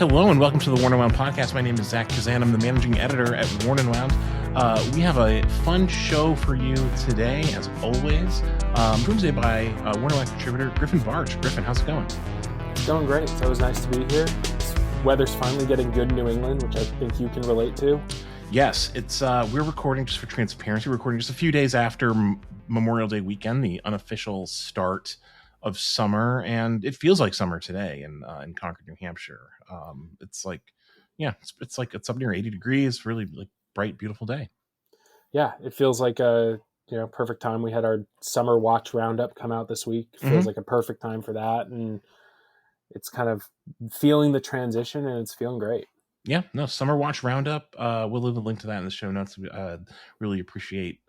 Hello and welcome to the Worn and Wound podcast. My name is Zach Kazan. I'm the managing editor at Worn and Wound. We have a fun show for you today, as always. Joined today by Worn and Wound contributor Griffin Bartsch. Griffin, how's it going? It's going great. It's always nice to be here. Weather's finally getting good in New England, which I think you can relate to. Yes, it's we're recording, just for transparency, we're recording just a few days after Memorial Day weekend, the unofficial start of summer, and it feels like summer today in Concord, New Hampshire. It's like, it's up near 80 degrees, really like bright, beautiful day. Yeah, it feels like a perfect time. We had our summer watch roundup come out this week. It feels like a perfect time for that, and it's kind of feeling the transition, and it's feeling great. Yeah, no, summer watch roundup. We'll leave a link to that in the show notes. Really appreciate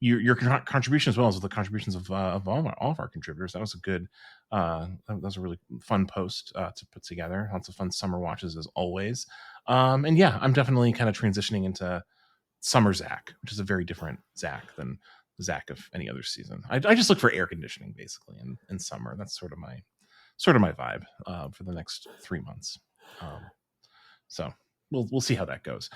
your contribution, as well as the contributions of all of our contributors. That was a good, that was a really fun post to put together. Lots of fun summer watches as always. And yeah, I'm definitely kind of transitioning into summer Zach, which is a very different Zach than the Zach of any other season. I just look for air conditioning basically in summer. That's sort of my vibe for the next 3 months. So we'll see how that goes.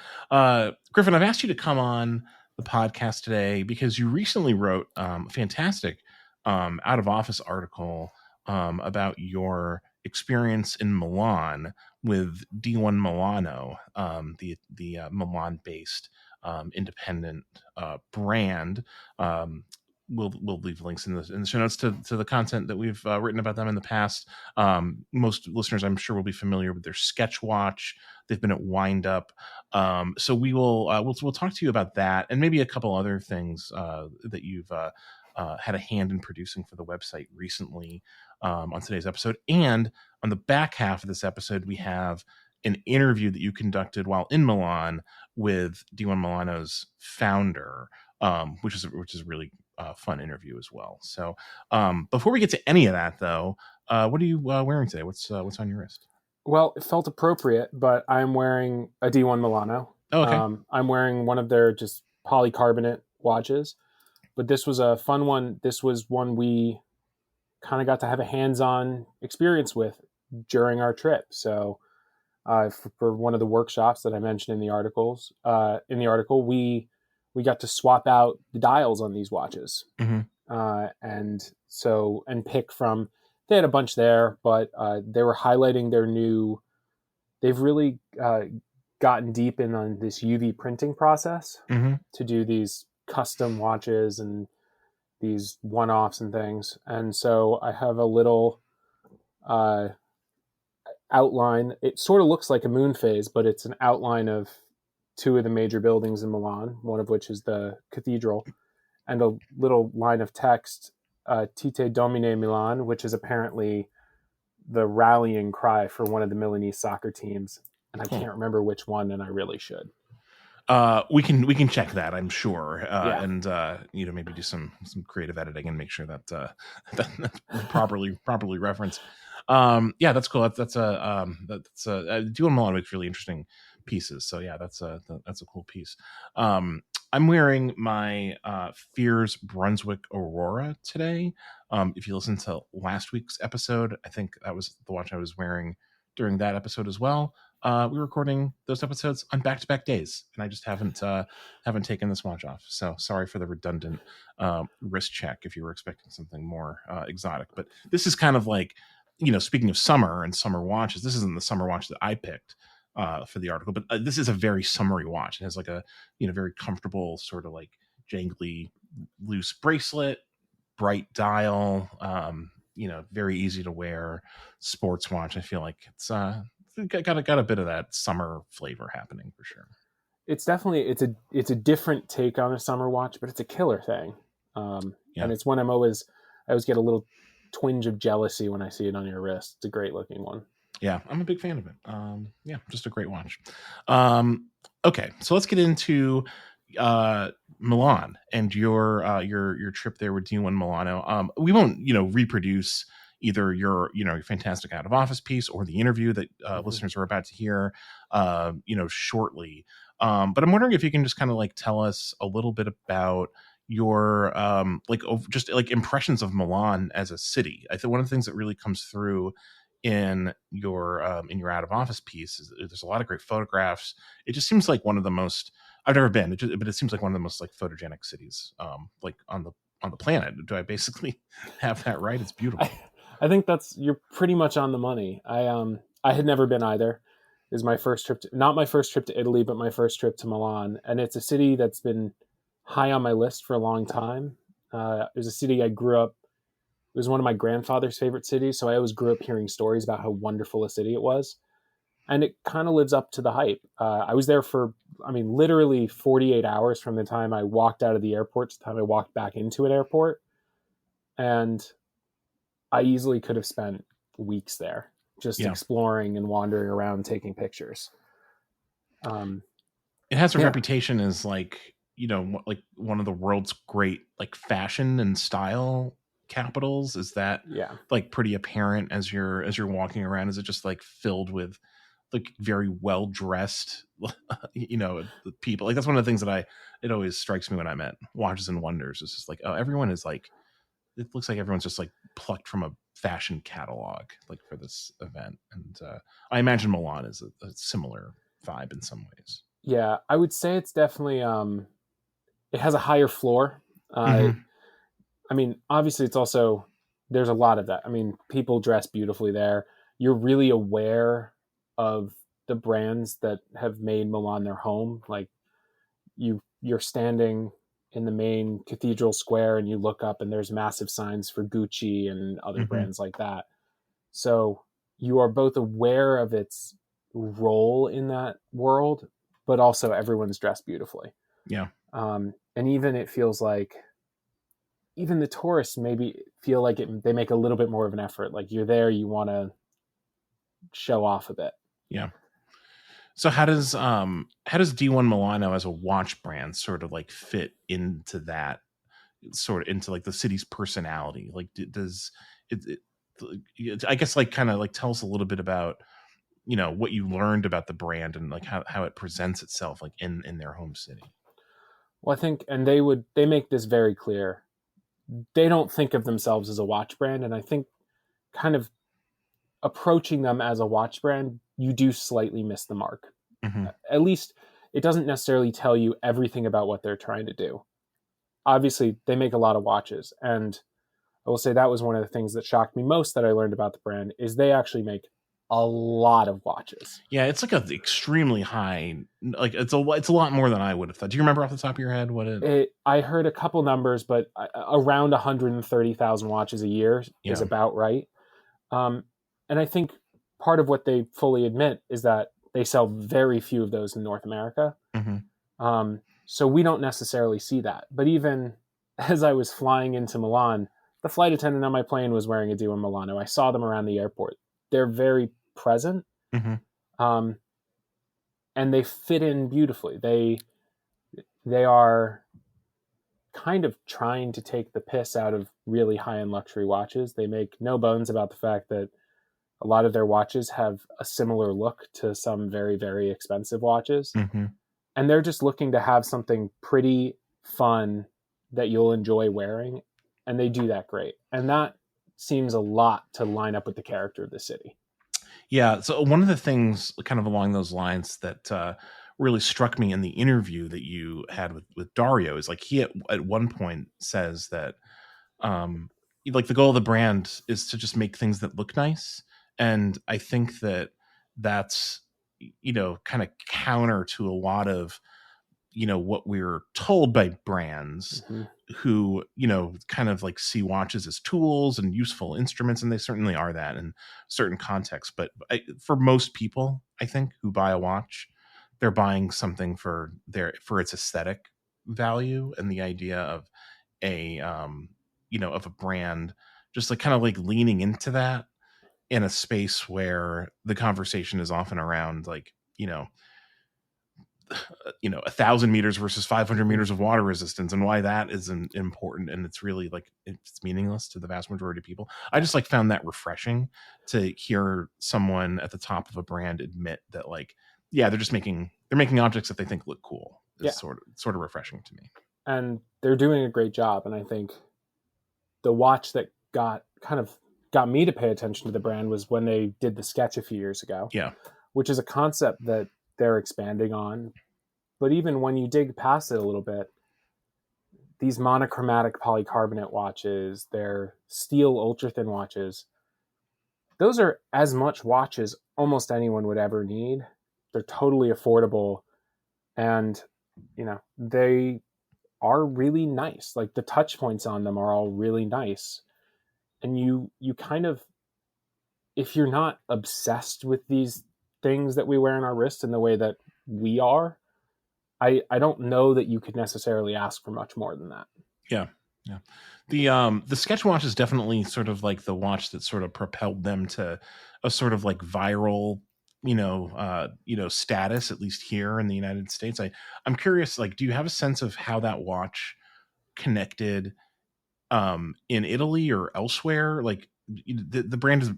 Griffin, I've asked you to come on the podcast today because you recently wrote a fantastic out of office article about your experience in Milan with D1 Milano, the Milan based independent brand. We'll leave links in the show notes to the content that we've written about them in the past. Most listeners, I'm sure, will be familiar with their sketch watch. They've been at Wind Up. So we'll talk to you about that and maybe a couple other things that you've had a hand in producing for the website recently on today's episode. And on the back half of this episode, we have an interview that you conducted while in Milan with D1 Milano's founder, which is a really fun interview as well. So before we get to any of that, though, what are you wearing today? What's on your wrist? Well, it felt appropriate, but I'm wearing a D1 Milano. Oh, okay. I'm wearing one of their just polycarbonate watches, but this was a fun one. This was one we kind of got to have a hands-on experience with during our trip. So for one of the workshops that I mentioned in the article, we got to swap out the dials on these watches. And pick from, they had a bunch there, but they were highlighting they've really gotten deep in on this UV printing process to do these custom watches and these one-offs and things. And so I have a little outline. It sort of looks like a moon phase, but it's an outline of two of the major buildings in Milan, one of which is the cathedral, and a little line of text, Tite Domine Milan, which is apparently the rallying cry for one of the Milanese soccer teams. And I can't remember which one, and I really should. We can check that, I'm sure, Yeah. and maybe do some creative editing and make sure that that's properly referenced. Yeah, that's cool. That's D1 Milano makes really interesting pieces. So yeah, that's a cool piece. I'm wearing my Fears Brunswick Aurora today. If you listen to last week's episode, I think that was the watch I was wearing during that episode as well. We're recording those episodes on back-to-back days, and I just haven't taken this watch off. So sorry for the redundant wrist check if you were expecting something more exotic. But this is kind of like, speaking of summer and summer watches, this isn't the summer watch that I picked for the article, but this is a very summery watch. It has like a very comfortable sort of like jangly loose bracelet, bright dial, very easy to wear sports watch. I feel like it's got a bit of that summer flavor happening for sure. It's definitely it's a different take on a summer watch, but it's a killer thing. And it's one I always get a little twinge of jealousy when I see it on your wrist. It's a great looking one. Yeah, I'm a big fan of it. Just a great watch. Okay, so let's get into Milan and your trip there with D1 Milano. We won't reproduce either your fantastic out of office piece or the interview that listeners are about to hear shortly. But I'm wondering if you can just kind of like tell us a little bit about your just like impressions of Milan as a city. I think one of the things that really comes through in your out of office piece. There's a lot of great photographs. It just seems like one of the most, I've never been, but it seems like one of the most like photogenic cities, like on the planet. Do I basically have that right? It's beautiful. I think you're pretty much on the money. I had never been either. It was my first trip not my first trip to Italy, but my first trip to Milan, and it's a city that's been high on my list for a long time. It was a city I grew up. It was one of my grandfather's favorite cities, so I always grew up hearing stories about how wonderful a city it was, and it kind of lives up to the hype. I was there for, I mean, literally 48 hours from the time I walked out of the airport to the time I walked back into an airport, and I easily could have spent weeks there just Yeah. exploring and wandering around, taking pictures. It has a Yeah. reputation as like, like one of the world's great like fashion and style capitals. Is that Yeah. like pretty apparent as you're walking around? Is it just like filled with like very well dressed, people? Like that's one of the things that it always strikes me when I'm at Watches and Wonders. It's just like, oh, everyone is like, it looks like everyone's just like plucked from a fashion catalog, like for this event. And I imagine Milan is a similar vibe in some ways. Yeah. I would say it's definitely, it has a higher floor. Mm-hmm. I mean, obviously it's also, there's a lot of that. I mean, people dress beautifully there. You're really aware of the brands that have made Milan their home. Like you're standing in the main cathedral square and you look up and there's massive signs for Gucci and other Mm-hmm. brands like that. So you are both aware of its role in that world, but also everyone's dressed beautifully. Yeah. And even it feels like even the tourists maybe feel like they make a little bit more of an effort. Like you're there, you want to show off a bit. Yeah. So how does D1 Milano as a watch brand sort of like fit into that, sort of into like the city's personality? Like does I guess like kind of like tell us a little bit about what you learned about the brand and like how it presents itself like in their home city. Well, I think, and they make this very clear. They don't think of themselves as a watch brand, and I think kind of approaching them as a watch brand, you do slightly miss the mark. Mm-hmm. At least it doesn't necessarily tell you everything about what they're trying to do. Obviously, they make a lot of watches, and I will say that was one of the things that shocked me most that I learned about the brand is they actually make a lot of watches. Yeah, it's like an extremely high, like it's a lot more than I would have thought. Do you remember off the top of your head what it? I heard a couple numbers, but around 130,000 watches a year is Yeah. about right. And I think part of what they fully admit is that they sell very few of those in North America. Mm-hmm. So we don't necessarily see that. But even as I was flying into Milan, the flight attendant on my plane was wearing a D1 Milano. I saw them around the airport. They're very present, Mm-hmm. and they fit in beautifully. They are kind of trying to take the piss out of really high-end luxury watches. They make no bones about the fact that a lot of their watches have a similar look to some very, very expensive watches. Mm-hmm. And they're just looking to have something pretty fun that you'll enjoy wearing. And they do that great. And that seems a lot to line up with the character of the city. Yeah. So one of the things kind of along those lines that really struck me in the interview that you had with Dario is like he at one point says that like the goal of the brand is to just make things that look nice. And I think that's kind of counter to a lot of what we're told by brands Mm-hmm. who kind of like see watches as tools and useful instruments, and they certainly are that in certain contexts. But for most people, I think, who buy a watch, they're buying something for its aesthetic value, and the idea of a of a brand just like kind of like leaning into that in a space where the conversation is often around like 1,000 meters versus 500 meters of water resistance, and why that is important, and it's really like it's meaningless to the vast majority of people. I just like found that refreshing to hear someone at the top of a brand admit that, like, yeah, they're making objects that they think look cool. Is Yeah. sort of refreshing to me. And they're doing a great job. And I think the watch that got kind of got me to pay attention to the brand was when they did the sketch a few years ago, Yeah. which is a concept that they're expanding on. But even when you dig past it a little bit, these monochromatic polycarbonate watches, their steel ultra thin watches, those are as much watch as almost anyone would ever need. They're totally affordable, and they are really nice. Like the touch points on them are all really nice. And you kind of, if you're not obsessed with these things that we wear on our wrist in the way that we are, I don't know that you could necessarily ask for much more than that. Yeah. Yeah. The sketch watch is definitely sort of like the watch that sort of propelled them to a sort of like viral, status, at least here in the United States. I'm curious, like, do you have a sense of how that watch connected in Italy or elsewhere? Like the brand is,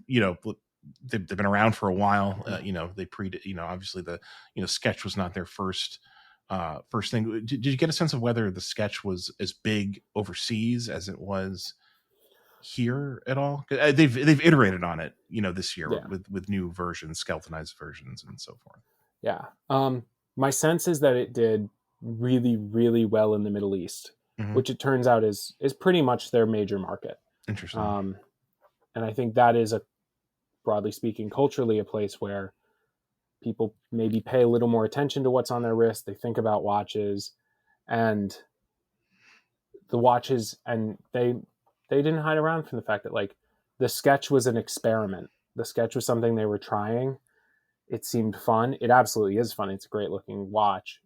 they've been around for a while. They obviously the, sketch was not their first thing. Did you get a sense of whether the sketch was as big overseas as it was here at all? They've iterated on it, this year Yeah. with new versions, skeletonized versions, and so forth. Yeah. My sense is that it did really, really well in the Middle East, Mm-hmm. which it turns out is pretty much their major market. Interesting. And I think that is, broadly speaking, culturally a place where people maybe pay a little more attention to what's on their wrist. They think about watches, and the watches, and they didn't hide around from the fact that like the sketch was an experiment. The sketch was something they were trying. It seemed fun. It absolutely is fun. It's a great looking watch.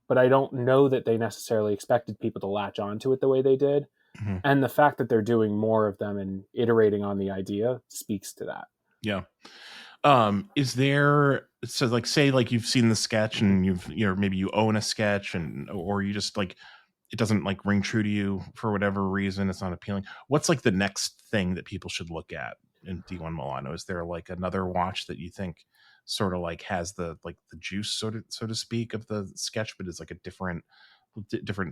But I don't know that they necessarily expected people to latch onto it the way they did. Mm-hmm. And the fact that they're doing more of them and iterating on the idea speaks to that. Yeah. Is there, so like, say like you've seen the sketch and maybe you own a sketch, or you just like, it doesn't like ring true to you for whatever reason, it's not appealing. What's like the next thing that people should look at in D1 Milano? Is there like another watch that you think sort of like has the juice, so to speak, of the sketch, but is like a different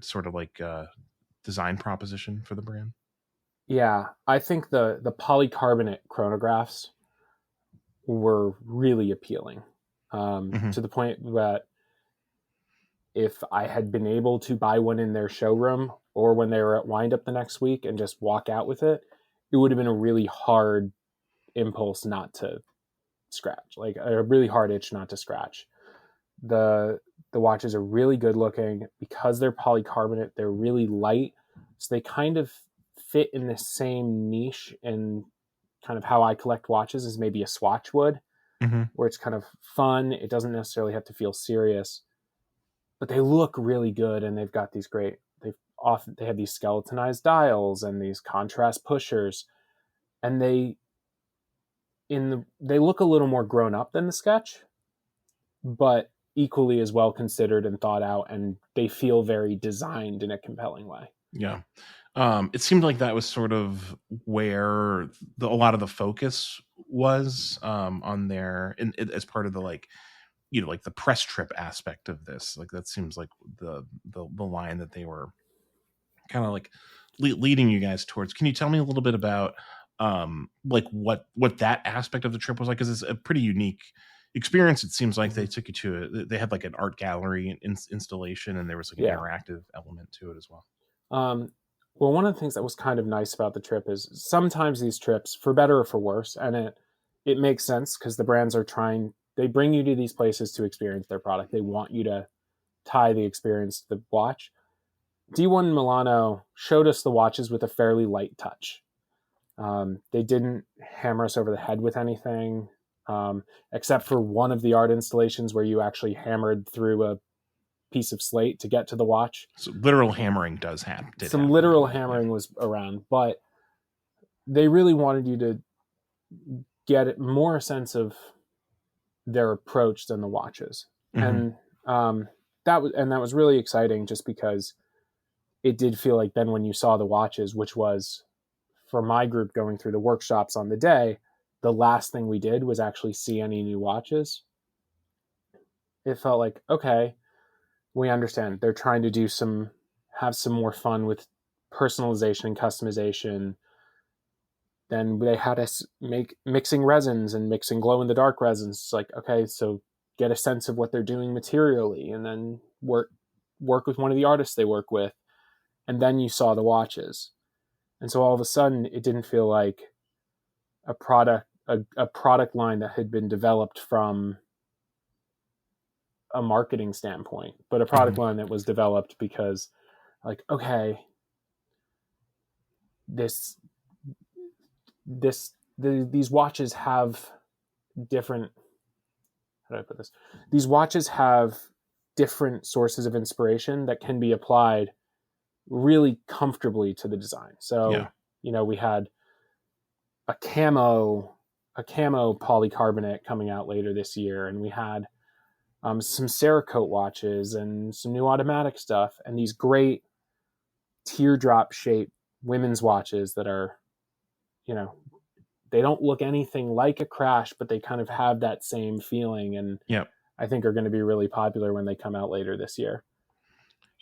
sort of like design proposition for the brand? Yeah, I think the polycarbonate chronographs were really appealing, Mm-hmm. to the point that if I had been able to buy one in their showroom or when they were at Windup the next week and just walk out with it, it would have been a really hard impulse not to scratch, like a really hard itch not to scratch. The watches are really good looking because they're polycarbonate. They're really light, so they kind of fit in the same niche and kind of how I collect watches as maybe a Swatch would, Mm-hmm. where it's kind of fun. It doesn't necessarily have to feel serious, but they look really good, and they've got these great. They have these skeletonized dials and these contrast pushers, and they look a little more grown up than the sketch, but equally as well considered and thought out, and they feel very designed in a compelling way. Yeah. It seemed like that was sort of where a lot of the focus was on as part of the like, like the press trip aspect of this. Like that seems like the line that they were kind of like leading you guys towards. Can you tell me a little bit about like what that aspect of the trip was like? Because it's a pretty unique experience. It seems like they took you to they had like an art gallery installation, and there was like an interactive element to it as well. Well, one of the things that was kind of nice about the trip is sometimes these trips, for better or for worse, and it makes sense because the brands are they bring you to these places to experience their product. They want you to tie the experience to the watch. D1 Milano showed us the watches with a fairly light touch. They didn't hammer us over the head with anything, except for one of the art installations where you actually hammered through a piece of slate to get to the watch. So literal hammering does happen. Some literal hammering was around, but they really wanted you to get more a sense of their approach than the watches. Mm-hmm. And that was really exciting, just because it did feel like then when you saw the watches, which was for my group going through the workshops on the day, the last thing we did was actually see any new watches. It felt like, okay, we understand they're trying to have some more fun with personalization and customization. then they had us mixing resins and mixing glow in the dark resins. It's like, okay, so get a sense of what they're doing materially, and then work with one of the artists they work with, and then you saw the watches. And so all of a sudden, it didn't feel like a product line that had been developed from a marketing standpoint, but a product line that was developed because, like, okay, these watches have different, how do I put this? These watches have different sources of inspiration that can be applied really comfortably to the design. So, we had a camo polycarbonate coming out later this year, and we had some Cerakote watches and some new automatic stuff, and these great teardrop shaped women's watches that are, they don't look anything like a Crash, but they kind of have that same feeling, and I think are going to be really popular when they come out later this year.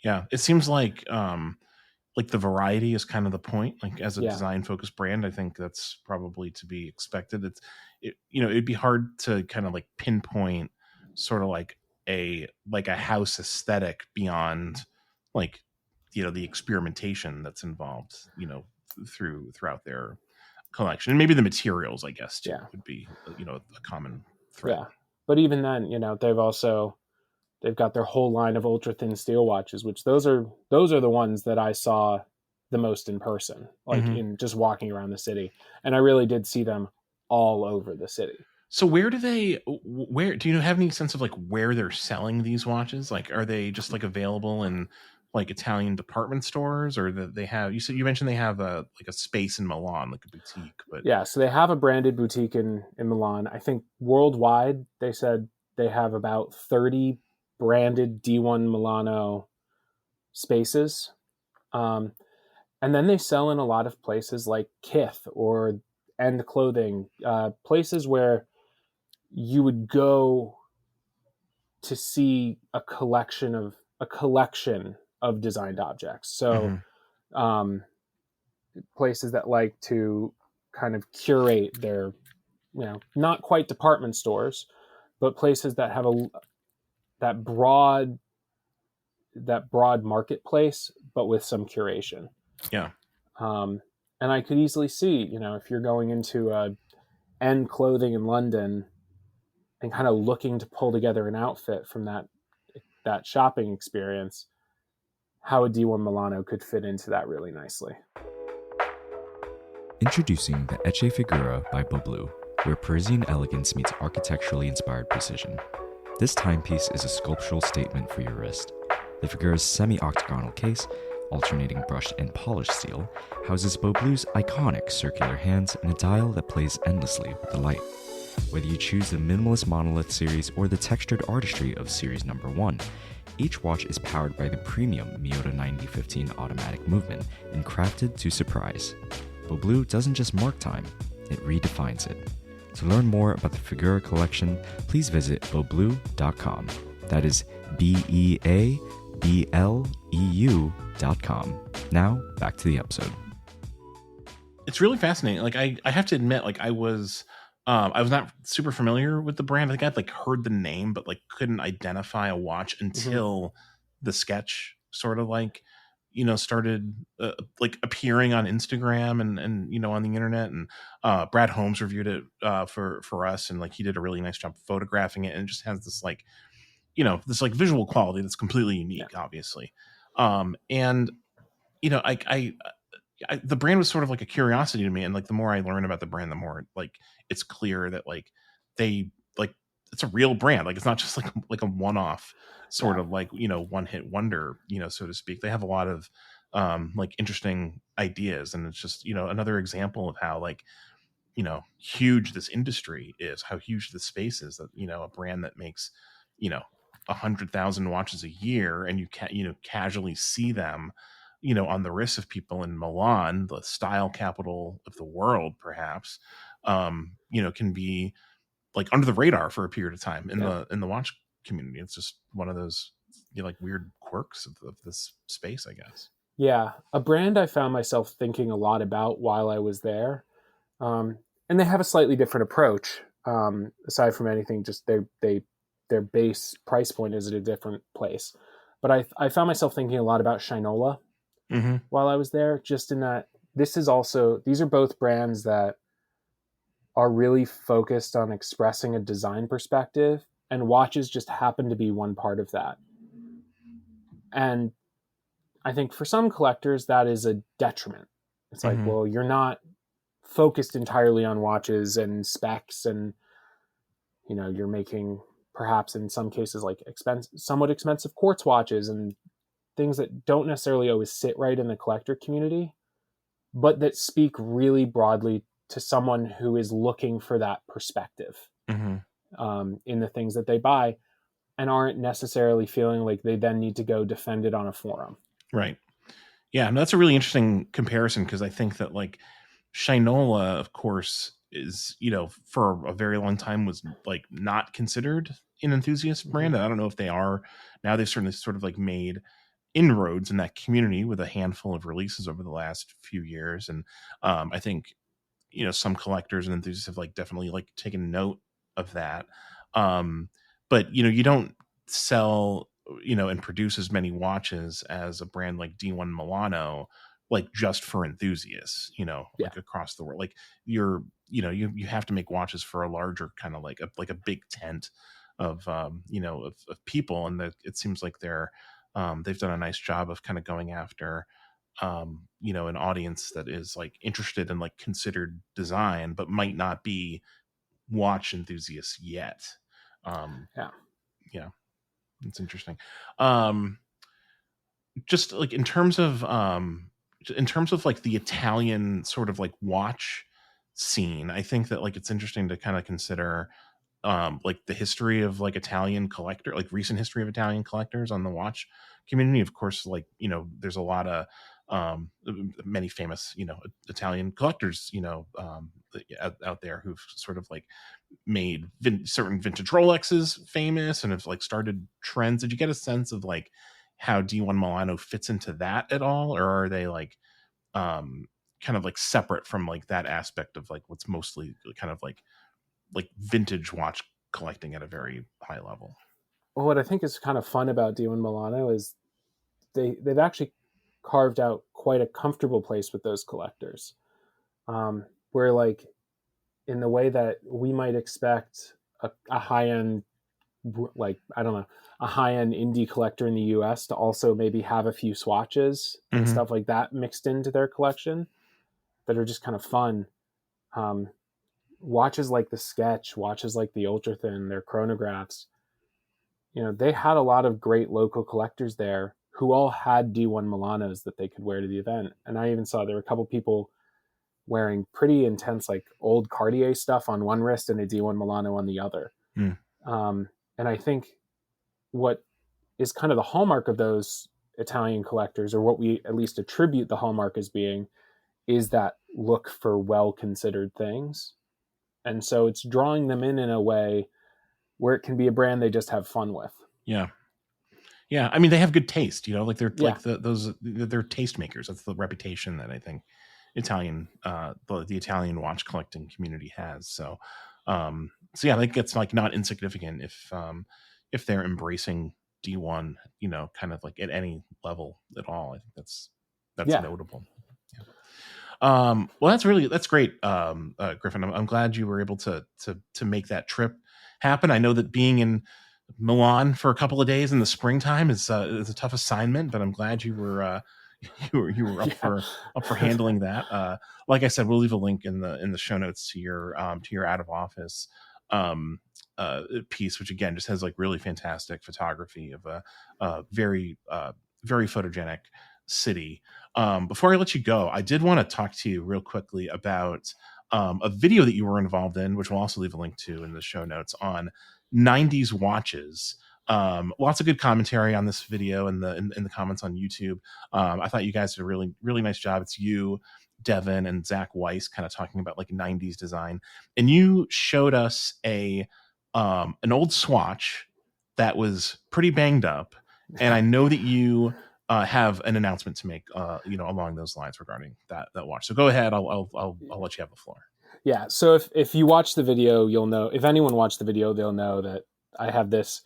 Yeah, it seems like the variety is kind of the point. Like, as a design focused brand, I think that's probably to be expected. It'd be hard to kind of like pinpoint sort of like a house aesthetic beyond like the experimentation that's involved throughout their collection, and maybe the materials, I guess, too, would be a common thread. Yeah, but even then, they've got their whole line of ultra thin steel watches, which those are the ones that I saw the most in person, like in just walking around the city, and I really did see them all over the city. So where do you have any sense of like where they're selling these watches? Like, are they just like available in like Italian department stores, or that they have? You mentioned they have a space in Milan, like a boutique, but so they have a branded boutique in Milan. I think worldwide they said they have about 30 branded D1 Milano spaces. And then they sell in a lot of places like Kith or End Clothing, places where you would go to see a collection of designed objects. So places that like to kind of curate their, not quite department stores, but places that have that broad marketplace, but with some curation. Yeah. And I could easily see, if you're going into End Clothing in London and kind of looking to pull together an outfit from that shopping experience, how a D1 Milano could fit into that really nicely. Introducing the Ecce Figura by Boblu, where Parisian elegance meets architecturally inspired precision. This timepiece is a sculptural statement for your wrist. The Figura's semi-octagonal case, alternating brushed and polished steel, houses Boblu's iconic circular hands and a dial that plays endlessly with the light. Whether you choose the minimalist monolith series or the textured artistry of series number 1, each watch is powered by the premium Miyota 9015 automatic movement and crafted to surprise. Boblu doesn't just mark time, it redefines it. To learn more about the Figura collection, please visit bobleu.com. That is BEABLEU.com. Now, back to the episode. It's really fascinating. Like, I have to admit, like, I was not super familiar with the brand. I think I'd like heard the name, but like couldn't identify a watch until the sketch sort of like, started like appearing on Instagram and on the internet. And Brad Holmes reviewed it for us, and like he did a really nice job photographing it, and it just has this like, this like visual quality that's completely unique, obviously. And the brand was sort of like a curiosity to me, and like the more I learn about the brand, the more like it's clear that like they like it's a real brand. Like, it's not just like a one-off sort of like one hit wonder, so to speak. They have a lot of like interesting ideas, and it's just another example of how like huge this industry is, how huge the space is, that a brand that makes 100,000 watches a year, and you can casually see them on the wrists of people in Milan, the style capital of the world, perhaps, can be like under the radar for a period of time in the watch community. It's just one of those like weird quirks of this space, I guess. Yeah, a brand I found myself thinking a lot about while I was there And they have a slightly different approach. Aside from anything, just their base price point is at a different place. But I found myself thinking a lot about Shinola while I was there, just in that these are both brands that are really focused on expressing a design perspective, and watches just happen to be one part of that. And I think for some collectors, that is a detriment. It's like, well, you're not focused entirely on watches and specs, and you're making perhaps in some cases like somewhat expensive quartz watches and things that don't necessarily always sit right in the collector community, but that speak really broadly to someone who is looking for that perspective in the things that they buy, and aren't necessarily feeling like they then need to go defend it on a forum. Right. Yeah, no, that's a really interesting comparison, because I think that like Shinola, of course, is, for a very long time was like not considered an enthusiast brand. I don't know if they are now. They've certainly sort of like made inroads in that community with a handful of releases over the last few years. And I think, some collectors and enthusiasts have like definitely like taken note of that. But, you don't sell, and produce as many watches as a brand like D1 Milano, like just for enthusiasts, like across the world. Like you have to make watches for a larger kind of like a big tent of, of people. And it seems like they've done a nice job of kind of going after, an audience that is like interested in like considered design, but might not be watch enthusiasts yet. Yeah, it's interesting. Just like in terms of like the Italian sort of like watch scene, I think that like it's interesting to kind of consider like the history of like recent history of Italian collectors on the watch community. Of course, like, there's a lot of many famous, Italian collectors, out there who've sort of like made certain vintage Rolexes famous and have like started trends. Did you get a sense of like how D1 Milano fits into that at all? Or are they like kind of like separate from like that aspect of like what's mostly kind of like vintage watch collecting at a very high level? Well, what I think is kind of fun about D1 Milano is they've actually carved out quite a comfortable place with those collectors, where like in the way that we might expect a high-end, like, I don't know, a high-end indie collector in the US to also maybe have a few swatches and stuff like that mixed into their collection that are just kind of fun. Watches like the Sketch, watches like the Ultra Thin, their chronographs, they had a lot of great local collectors there who all had D1 Milanos that they could wear to the event. And I even saw there were a couple people wearing pretty intense, like old Cartier stuff on one wrist and a D1 Milano on the other. And I think what is kind of the hallmark of those Italian collectors, or what we at least attribute the hallmark as being, is that look for well-considered things. And so it's drawing them in a way where it can be a brand they just have fun with. Yeah. Yeah. I mean, they have good taste, like they're like they're tastemakers. That's the reputation that I think the Italian watch collecting community has. So yeah, I think it's like not insignificant if they're embracing D1, kind of like at any level at all. I think that's notable. Well, that's great. Griffin, I'm glad you were able to make that trip happen. I know that being in Milan for a couple of days in the springtime is a tough assignment, but I'm glad you were up for handling that. Like I said, we'll leave a link in the show notes to your out of office piece, which again just has like really fantastic photography of a very very photogenic city. Before I let you go, I did want to talk to you real quickly about a video that you were involved in, which we'll also leave a link to in the show notes, on 90s watches. Lots of good commentary on this video in the comments on YouTube. I thought you guys did a really, really nice job. It's you, Devin, and Zach Weiss kind of talking about like 90s design. And you showed us an old swatch that was pretty banged up. And I know that you have an announcement to make, along those lines regarding that watch. So go ahead. I'll let you have the floor. Yeah. So if you watch the video, you'll know, if anyone watched the video, they'll know that I have this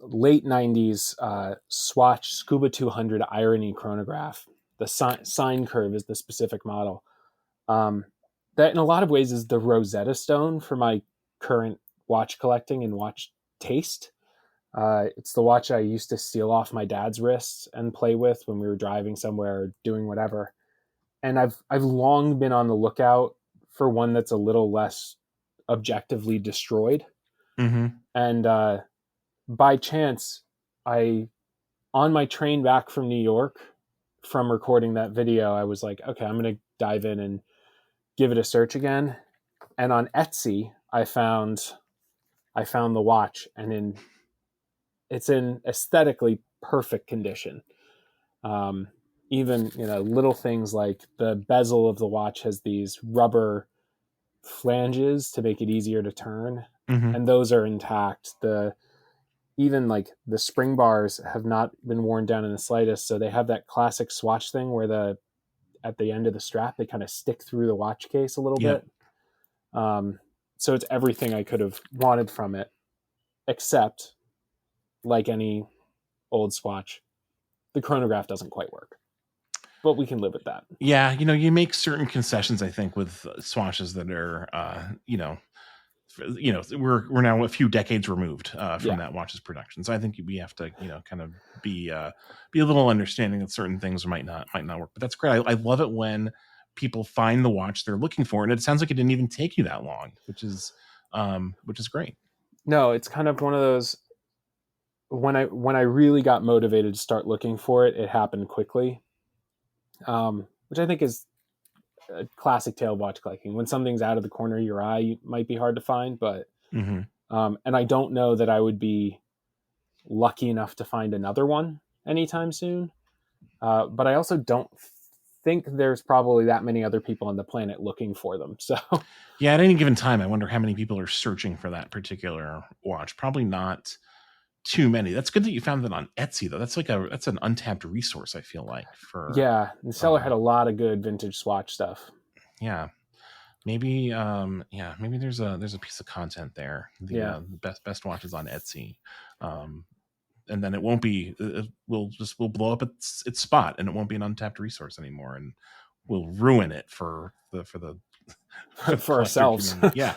late 90s Swatch Scuba 200 Irony chronograph. The sine curve is the specific model. That in a lot of ways is the Rosetta Stone for my current watch collecting and watch taste. It's the watch I used to steal off my dad's wrists and play with when we were driving somewhere or doing whatever. And I've long been on the lookout for one that's a little less objectively destroyed. Mm-hmm. And by chance, on my train back from New York from recording that video, I was like, okay, I'm going to dive in and give it a search again. And on Etsy, I found the watch, and it's in aesthetically perfect condition. Even, little things like the bezel of the watch has these rubber flanges to make it easier to turn. Mm-hmm. And those are intact. Even like the spring bars have not been worn down in the slightest. So they have that classic Swatch thing where at the end of the strap, they kind of stick through the watch case a little bit. So it's everything I could have wanted from it, except, like any old Swatch, the chronograph doesn't quite work. But we can live with that. Yeah, you make certain concessions, I think, with Swatches that are, we're now a few decades removed from that watch's production. So I think we have to, kind of be a little understanding that certain things might not work. But that's great. I love it when people find the watch they're looking for, and it sounds like it didn't even take you that long, which is great. No, it's kind of one of those. When I really got motivated to start looking for it, it happened quickly, which I think is a classic tale of watch collecting. When something's out of the corner of your eye, it might be hard to find, but mm-hmm. And I don't know that I would be lucky enough to find another one anytime soon. But I also don't think there's probably that many other people on the planet looking for them. So yeah, at any given time, I wonder how many people are searching for that particular watch. Probably not too many. That's good that you found that on Etsy, though. That's an untapped resource, I feel like. The seller had a lot of good vintage Swatch stuff. Yeah, maybe there's a piece of content there. The best watches on Etsy, and then it won't be. We'll blow up its spot, and it won't be an untapped resource anymore, and we'll ruin it for ourselves. Yeah.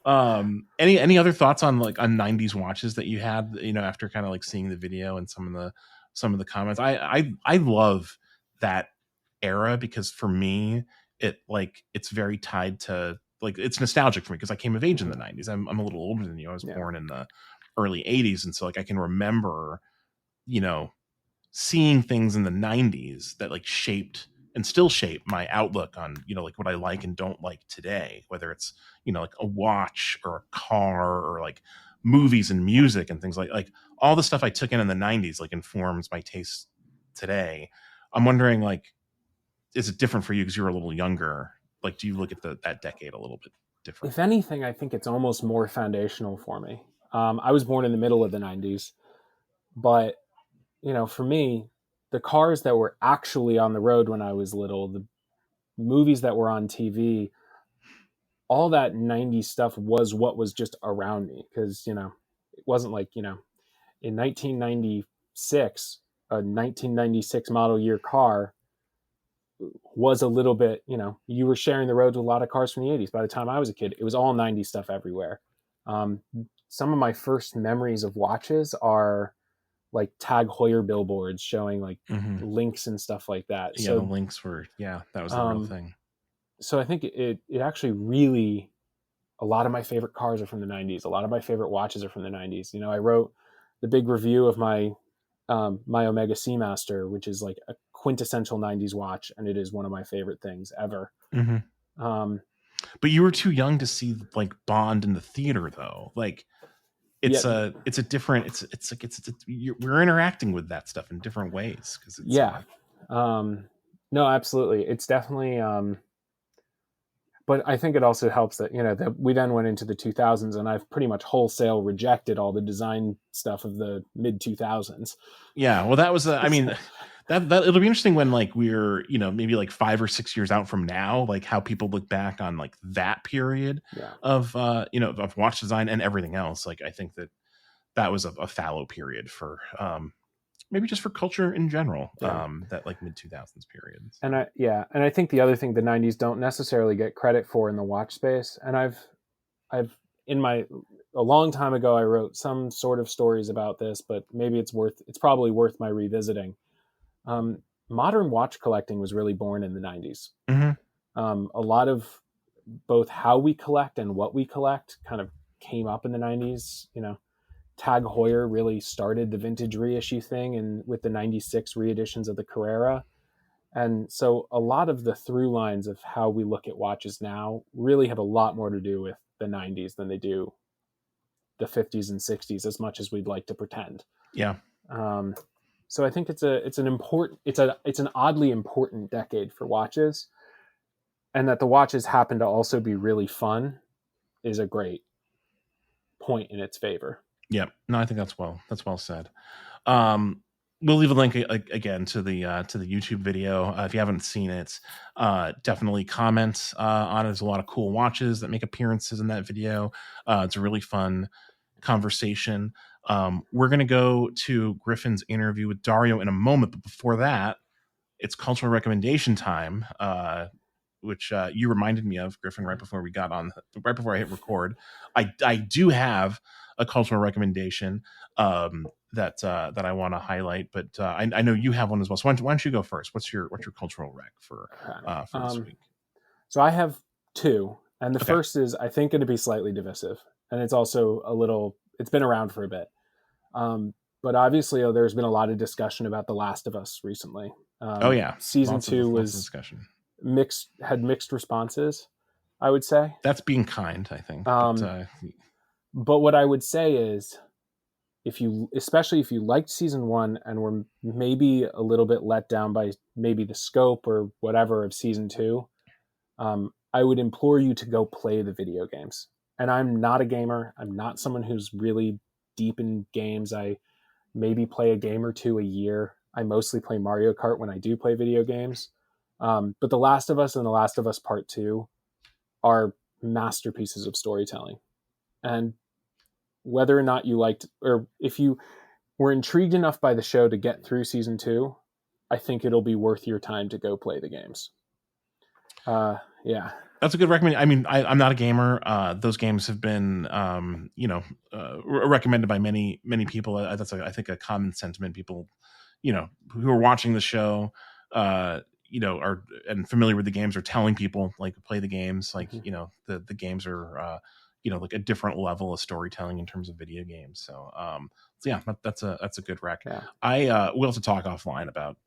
Any other thoughts on 90s watches that you had, after kind of seeing the video and some of the comments? I love that era because for me it's very tied to it's nostalgic for me because I came of age in the 90s. I'm a little older than you. I was born in the early 80s, and so I can remember seeing things in the 90s that shaped and still shape my outlook on, what I like and don't like today, whether it's, a watch or a car or movies and music and things like all the stuff I took in the 90s, informs my taste today. I'm wondering, is it different for you because you're a little younger? Do you look at that decade a little bit different? If anything, I think it's almost more foundational for me. I was born in the middle of the 90s, but, for me, the cars that were actually on the road when I was little, the movies that were on TV, all that 90s stuff was what was just around me. Because, it wasn't in 1996, a 1996 model year car was a little bit, you were sharing the roads with a lot of cars from the 80s. By the time I was a kid, it was all 90s stuff everywhere. Some of my first memories of watches are Tag Heuer billboards showing links and stuff like that. Yeah, so, the links were, that was the real thing. So I think it actually really, a lot of my favorite cars are from the 90s. A lot of my favorite watches are from the 90s. I wrote the big review of my Omega Seamaster, which is a quintessential 90s watch, and it is one of my favorite things ever. Mm-hmm. But you were too young to see Bond in the theater, though. It's a different. We're interacting with that stuff in different ways because no, absolutely, it's definitely. But I think it also helps that that we then went into the 2000s, and I've pretty much wholesale rejected all the design stuff of the mid 2000s. Yeah, well, that was that that it'll be interesting when like we're, maybe like 5 or 6 years out from now, like how people look back on like that period of of watch design and everything else. Like I think that was a fallow period for maybe just for culture in general. That like mid 2000s periods. And I think the other thing the 90s don't necessarily get credit for in the watch space, and I've a long time ago I wrote some sort of stories about this, but maybe it's probably worth my revisiting. Modern watch collecting was really born in the 90s. A lot of both how we collect and what we collect kind of came up in the 90s. Tag Heuer really started the vintage reissue thing, and with the 96 reeditions of the Carrera. And so a lot of the through lines of how we look at watches now really have a lot more to do with the 90s than they do the 50s and 60s, as much as we'd like to pretend. Yeah. So I think it's an oddly important decade for watches, and that the watches happen to also be really fun is a great point in its favor. Yeah, no, I think that's well said. We'll leave a link again to the YouTube video if you haven't seen it. Definitely comment on it. There's a lot of cool watches that make appearances in that video. It's a really fun conversation. We're gonna go to Griffin's interview with Dario in a moment, but before that, it's cultural recommendation time. Which you reminded me of, Griffin, right before I hit record. I do have a cultural recommendation that I want to highlight, but I know you have one as well. So why don't you go first? What's your cultural rec for this week? So I have two, and the first is, I think, going to be slightly divisive, and it's also it's been around for a bit. But obviously, there's been a lot of discussion about The Last of Us recently. Season 2 was discussion. Had mixed responses, I would say. That's being kind, I think. But what I would say is, especially if you liked season 1 and were maybe a little bit let down by maybe the scope or whatever of season 2, I would implore you to go play the video games. And I'm not a gamer. I'm not someone who's really deep in games. I maybe play a game or two a year. I mostly play Mario Kart when I do play video games. But The Last of Us and The Last of Us Part 2 are masterpieces of storytelling. And whether or not you liked, or if you were intrigued enough by the show to get through season 2, I think it'll be worth your time to go play the games. That's a good recommendation. I mean, I'm not a gamer. Those games have been, recommended by many people. That's I think a common sentiment. People, who are watching the show, are and familiar with the games, are telling people like play the games. Like the games are like a different level of storytelling in terms of video games. So that's a good rec. Yeah. We'll have to talk offline about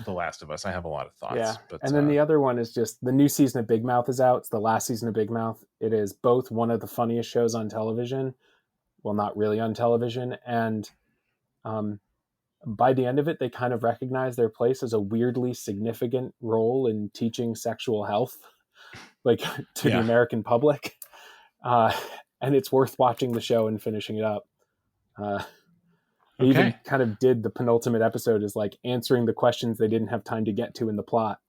The Last of Us. I have a lot of thoughts. Yeah. But, and then the other one is just the new season of Big Mouth is out. It's the last season of Big Mouth. It is both one of the funniest shows on television. Well, not really on television. And by the end of it, they kind of recognize their place as a weirdly significant role in teaching sexual health, like to the American public. And it's worth watching the show and finishing it up. They even kind of did the penultimate episode is like answering the questions they didn't have time to get to in the plot,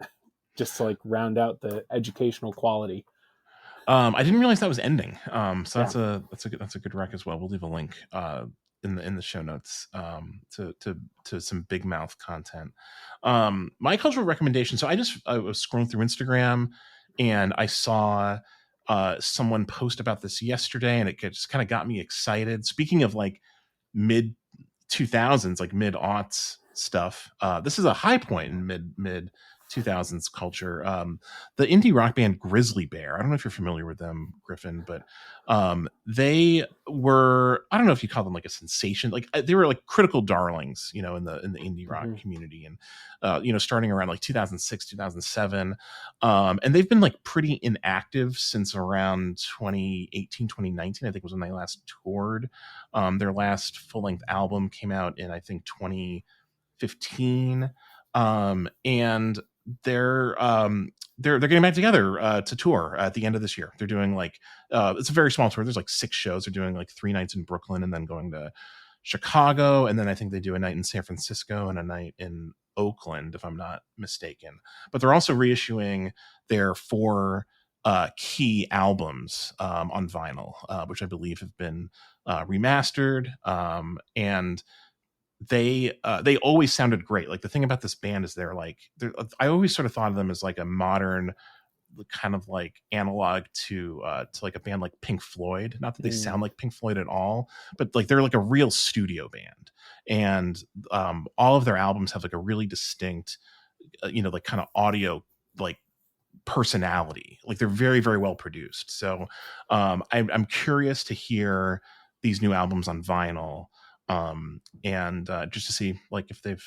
just to like round out the educational quality. I didn't realize that was ending. So that's a good rec as well. We'll leave a link in the show notes to some Big Mouth content. My cultural recommendation. So I was scrolling through Instagram and I saw someone post about this yesterday, and it just kind of got me excited. Speaking of like mid 2000s, like mid aughts stuff, this is a high point in mid 2000s culture. The indie rock band Grizzly Bear, I don't know if you're familiar with them, Griffin, but they were, I don't know if you call them like a sensation, like they were like critical darlings, in the indie rock community, and starting around like 2006 2007, and they've been like pretty inactive since around 2018 2019, I think was when they last toured. Their last full-length album came out in I think 2015, and they're getting back together to tour at the end of this year. They're doing like it's a very small tour. There's like 6 shows. They're doing like 3 nights in Brooklyn and then going to Chicago, and then I think they do a night in San Francisco and a night in Oakland, if I'm not mistaken. But they're also reissuing their 4 key albums on vinyl, which I believe have been remastered, and they always sounded great. Like, the thing about this band is I always sort of thought of them as like a modern kind of like analog to like a band like Pink Floyd. Not that they sound like Pink Floyd at all, but like they're like a real studio band, and all of their albums have like a really distinct like kind of audio like personality. Like, they're very, very well produced. So I'm curious to hear these new albums on vinyl, and just to see like if they've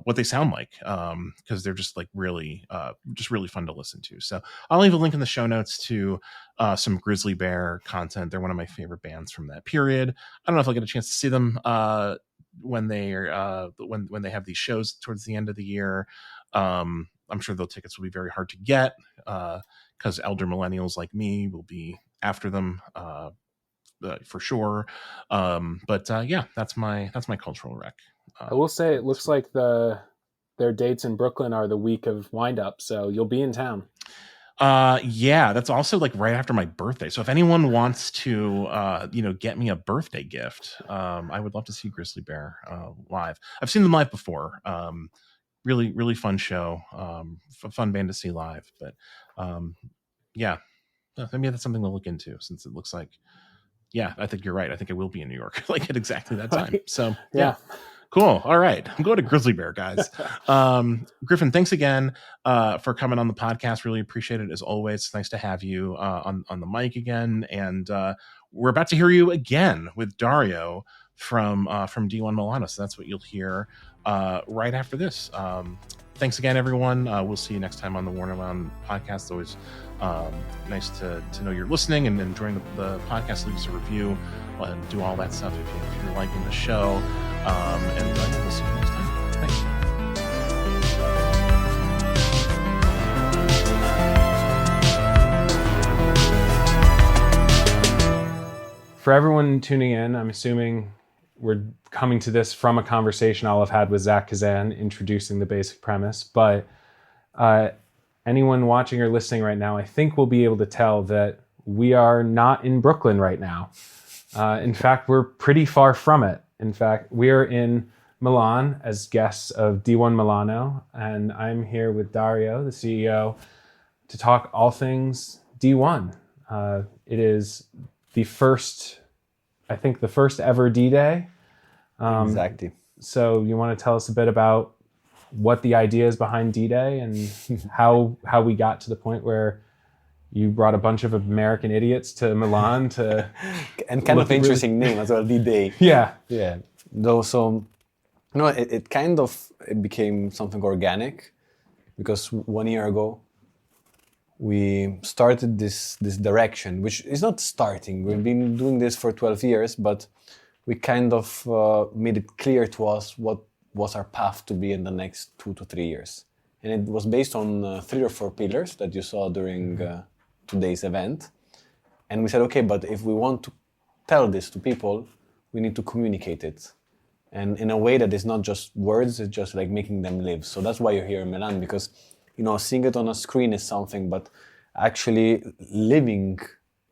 what they sound like, because they're just like really fun to listen to. So I'll leave a link in the show notes to some Grizzly Bear content. They're one of my favorite bands from that period. I don't know if I'll get a chance to see them when they when they have these shows towards the end of the year. I'm sure those tickets will be very hard to get because elder millennials like me will be after them for sure. But yeah, that's my cultural rec. I will say it looks like their dates in Brooklyn are the week of Wind Up, so you'll be in town. Yeah, that's also like right after my birthday. So if anyone wants to get me a birthday gift, I would love to see Grizzly Bear live. I've seen them live before. Really, really fun show. Fun band to see live. But yeah, maybe that's something to look into, since it looks like, yeah, I think you're right. I think I will be in New York like at exactly that time. So yeah. Cool. All right. I'm going to Grizzly Bear, guys. Griffin, thanks again for coming on the podcast. Really appreciate it, as always. It's nice to have you on the mic again. And we're about to hear you again with Dario from D1 Milano. So that's what you'll hear right after this. Thanks again, everyone. We'll see you next time on the Warner Around podcast. It's always nice to know you're listening and enjoying the podcast. Leave us a review and do all that stuff if you're liking the show. And we'll see you next time. Thanks. For everyone tuning in, I'm assuming we're coming to this from a conversation I'll have had with Zach Kazan introducing the basic premise, but anyone watching or listening right now, I think will be able to tell that we are not in Brooklyn right now. In fact, we're pretty far from it. In fact, we're in Milan as guests of D1 Milano, and I'm here with Dario, the CEO, to talk all things D1. It is the first ever D-Day. Exactly. So you want to tell us a bit about what the idea is behind D-Day and how we got to the point where you brought a bunch of American idiots to Milan to... and kind of interesting name as well, D-Day. Yeah. Yeah. Though, so, it became something organic, because 1 year ago, we started this direction, which is not starting. We've been doing this for 12 years, but we kind of made it clear to us what was our path to be in the next 2 to 3 years. And it was based on 3 or 4 pillars that you saw during today's event. And we said, okay, but if we want to tell this to people, we need to communicate it. And in a way that is not just words, it's just like making them live. So that's why you're here in Milan, because seeing it on a screen is something, but actually living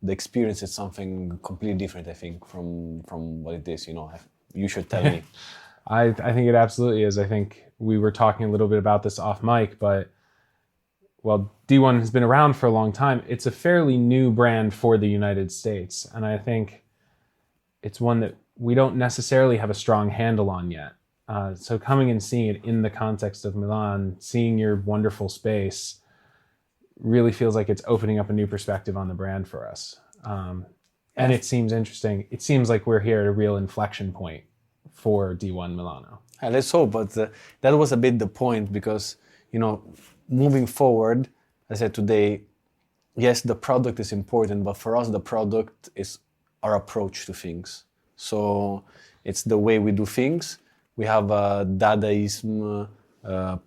the experience is something completely different, I think, from what it is. You should tell me. I think it absolutely is. I think we were talking a little bit about this off mic, but while D1 has been around for a long time, it's a fairly new brand for the United States. And I think it's one that we don't necessarily have a strong handle on yet. So coming and seeing it in the context of Milan, seeing your wonderful space, really feels like it's opening up a new perspective on the brand for us. And it seems interesting. It seems like we're here at a real inflection point for D1 Milano. Let's hope, but that was a bit the point, because, moving forward, I said today, yes, the product is important, but for us, the product is our approach to things. So it's the way we do things. We have a Dadaism,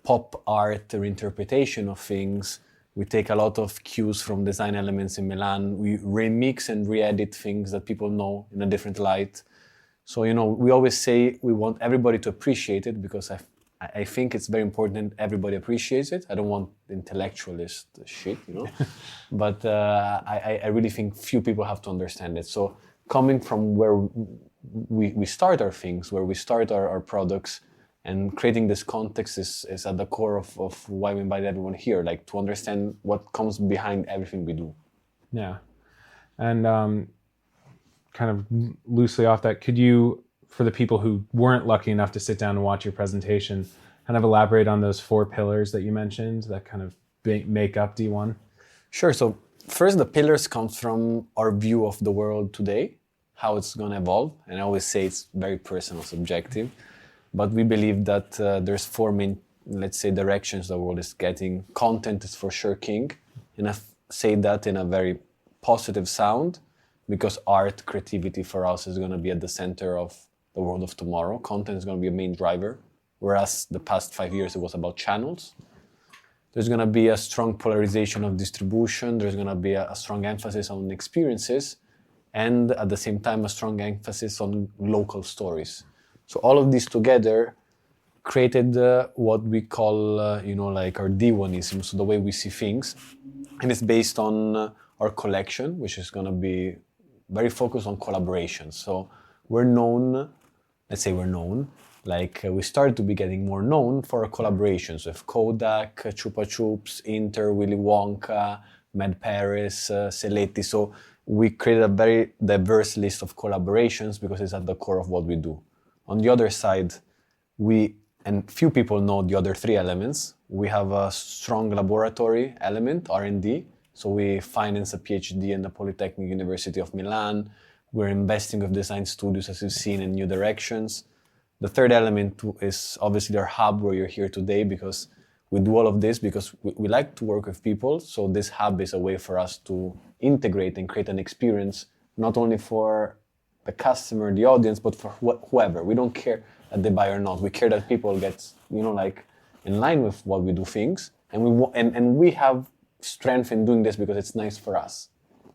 pop art reinterpretation of things. We take a lot of cues from design elements in Milan. We remix and re-edit things that people know in a different light. So, we always say we want everybody to appreciate it, because I think it's very important everybody appreciates it. I don't want intellectualist shit, but I really think few people have to understand it. So coming from where we start our things, where we start our products, and creating this context is at the core of why we invite everyone here, like to understand what comes behind everything we do. Yeah. And kind of loosely off that, could you, for the people who weren't lucky enough to sit down and watch your presentation, kind of elaborate on those 4 pillars that you mentioned that kind of make up D1? Sure. So first, the pillars come from our view of the world today, how it's going to evolve. And I always say it's very personal, subjective. But we believe that there's 4 main, let's say, directions the world is getting. Content is for sure king. And I say that in a very positive sound, because art, creativity for us is going to be at the center of the world of tomorrow. Content is going to be a main driver, whereas the past 5 years it was about channels. There's going to be a strong polarization of distribution. There's going to be a strong emphasis on experiences, and at the same time a strong emphasis on local stories. So all of these together created what we call, like our D1ism, so the way we see things. And it's based on our collection, which is going to be very focused on collaboration. So we're known, we started to be getting more known for our collaborations with Kodak, Chupa Chups, Inter, Willy Wonka, Mad Paris, Seletti. So we created a very diverse list of collaborations because it's at the core of what we do. On the other side, and few people know the other 3 elements. We have a strong laboratory element, R&D. So we finance a PhD in the Polytechnic University of Milan. We're investing with design studios, as you've seen, in new directions. The third element is obviously our hub where you're here today, because we do all of this because we like to work with people. So this hub is a way for us to integrate and create an experience, not only for the customer, the audience, but for whoever. We don't care that they buy or not. We care that people get, in line with what we do things. And we have strength in doing this because it's nice for us.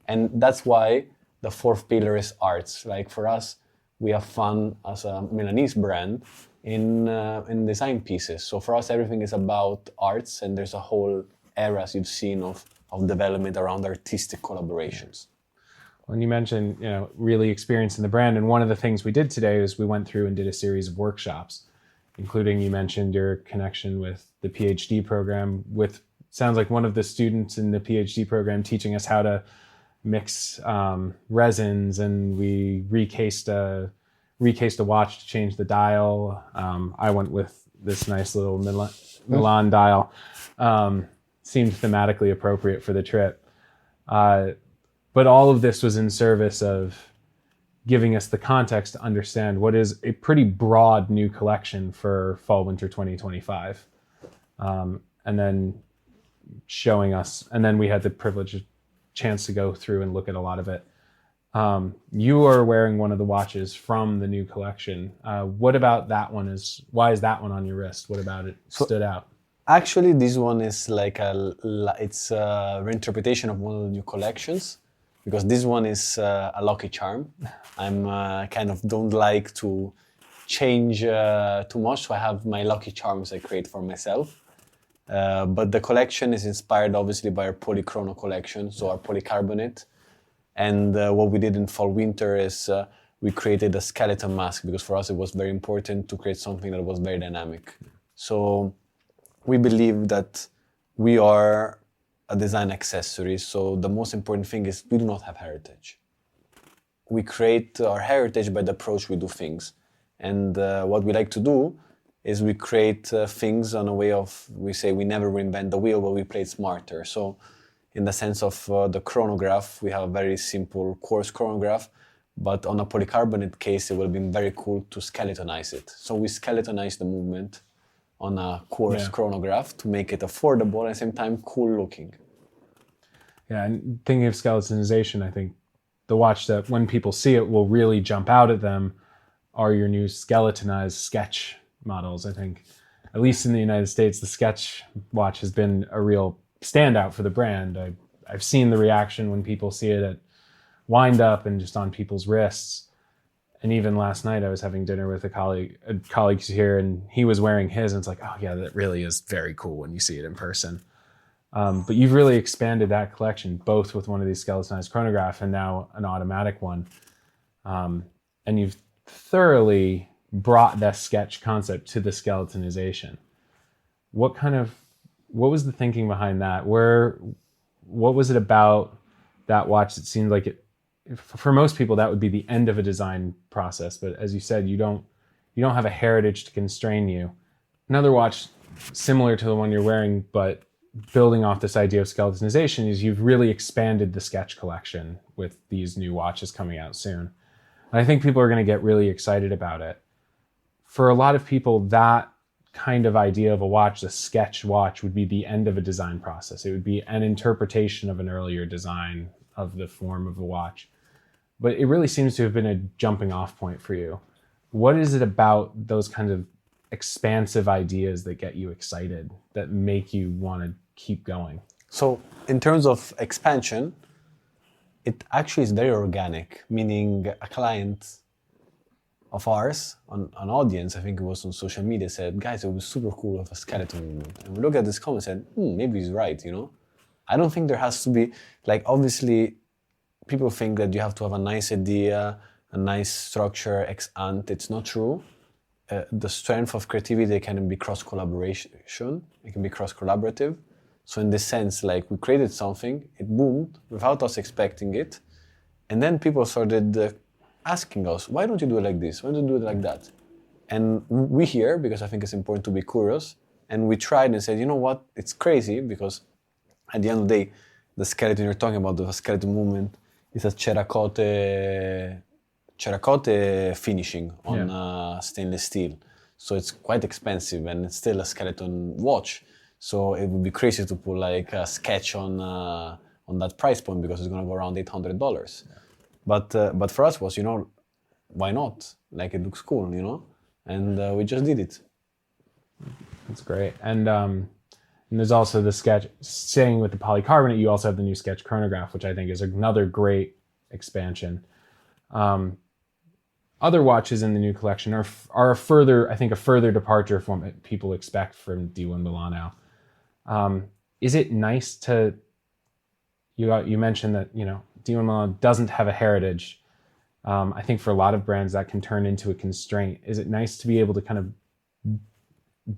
And that's why the 4th pillar is arts. Like for us, we have fun as a Milanese brand in design pieces. So for us, everything is about arts, and there's a whole era, as you've seen, of development around artistic collaborations. When you mentioned, really experiencing the brand, and one of the things we did today is we went through and did a series of workshops, including, you mentioned your connection with the PhD program, with sounds like one of the students in the PhD program teaching us how to mix resins, and we recased a watch to change the dial. I went with this nice little Milan dial. Seemed thematically appropriate for the trip. But all of this was in service of giving us the context to understand what is a pretty broad new collection for fall/winter 2025. And then showing us, and then we had the chance to go through and look at a lot of it. You are wearing one of the watches from the new collection. What about that one? Why is that one on your wrist? What about it stood out? Actually, this one is it's a reinterpretation of one of the new collections, because this one is a lucky charm. I'm kind of don't like to change too much, so I have my lucky charms I create for myself. But the collection is inspired obviously by our polychrono collection, so our polycarbonate. And what we did in fall/winter is we created a skeleton mask, because for us it was very important to create something that was very dynamic. So we believe that we are a design accessory, so the most important thing is we do not have heritage. We create our heritage by the approach we do things. And what we like to do is we create things on a way of, we say we never reinvent the wheel, but we play it smarter. So in the sense of the chronograph, we have a very simple quartz chronograph, but on a polycarbonate case, it will be very cool to skeletonize it. So we skeletonize the movement on a quartz chronograph to make it affordable and at the same time cool looking. Yeah, and thinking of skeletonization, I think the watch that when people see it will really jump out at them are your new skeletonized Sketch models. I think, at least in the United States, the Sketch watch has been a real standout for the brand. I've seen the reaction when people see it at wind up and just on people's wrists. And even last night I was having dinner with a colleague here, and he was wearing his, and it's like, oh yeah, that really is very cool when you see it in person. But you've really expanded that collection, both with one of these skeletonized chronograph and now an automatic one. And you've thoroughly brought that sketch concept to the skeletonization. What was the thinking behind that? What was it about that watch that seemed like it, for most people, that would be the end of a design process. But as you said, you don't have a heritage to constrain you. Another watch similar to the one you're wearing, but building off this idea of skeletonization, is you've really expanded the sketch collection with these new watches coming out soon. And I think people are going to get really excited about it. For a lot of people, that kind of idea of a watch, the sketch watch, would be the end of a design process. It would be an interpretation of an earlier design of the form of a watch. But it really seems to have been a jumping off point for you. What is it about those kinds of expansive ideas that get you excited, that make you want to keep going? So in terms of expansion, it actually is very organic, meaning a client of ours, an audience, I think it was on social media, said, guys, it was super cool of a skeleton movement. And we looked at this comment and said, maybe he's right, you know? I don't think there has to be, like, obviously, people think that you have to have a nice idea, a nice structure, ex ante. It's not true. The strength of creativity can be cross-collaboration, it can be cross-collaborative. So in this sense, like, we created something, it boomed without us expecting it. And then people started asking us, why don't you do it like this? Why don't you do it like that? And we hear, because I think it's important to be curious, and we tried and said, you know what, it's crazy, because at the end of the day, the skeleton you're talking about, the skeleton movement, is a cerakote finishing on stainless steel. So it's quite expensive, and it's still a skeleton watch. So it would be crazy to put like a sketch on that price point, because it's going to go around $800. Yeah. But for us it was, you know, why not? Like, it looks cool, you know? And we just did it. That's great. And there's also the sketch, staying with the polycarbonate, you also have the new sketch chronograph, which I think is another great expansion. Other watches in the new collection are a further departure from what people expect from D1 Milano. Is it nice to, you mentioned that, you know, D1 Milano doesn't have a heritage. I think for a lot of brands that can turn into a constraint. Is it nice to be able to kind of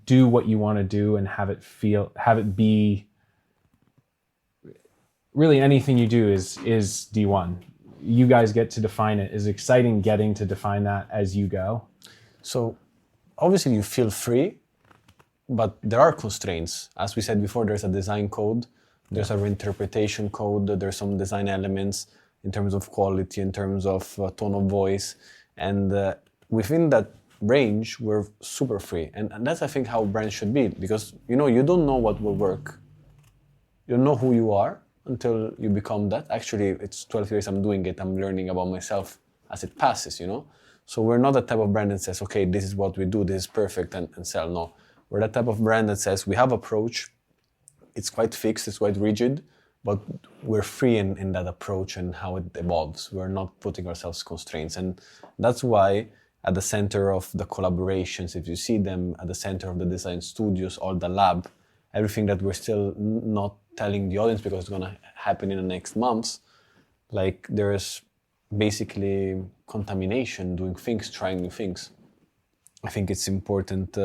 do what you want to do and have it be really anything you do is D1. You guys get to define it. Is it exciting getting to define that as you go? So obviously you feel free, but there are constraints. As we said before, there's a design code, there's a reinterpretation code, there's some design elements in terms of quality, in terms of tone of voice. And within that range, we're super free. And that's, I think, how brands should be. Because, you know, you don't know what will work. You don't know who you are until you become that. Actually, it's 12 years I'm doing it. I'm learning about myself as it passes, you know? So we're not the type of brand that says, okay, this is what we do, this is perfect, and sell. No. We're the type of brand that says we have approach. It's quite fixed, it's quite rigid, but we're free in that approach and how it evolves. We're not putting ourselves constraints. And that's why at the center of the collaborations, if you see them at the center of the design studios or the lab, everything that we're still not telling the audience because it's going to happen in the next months, like there's basically contamination, doing things, trying new things. I think it's important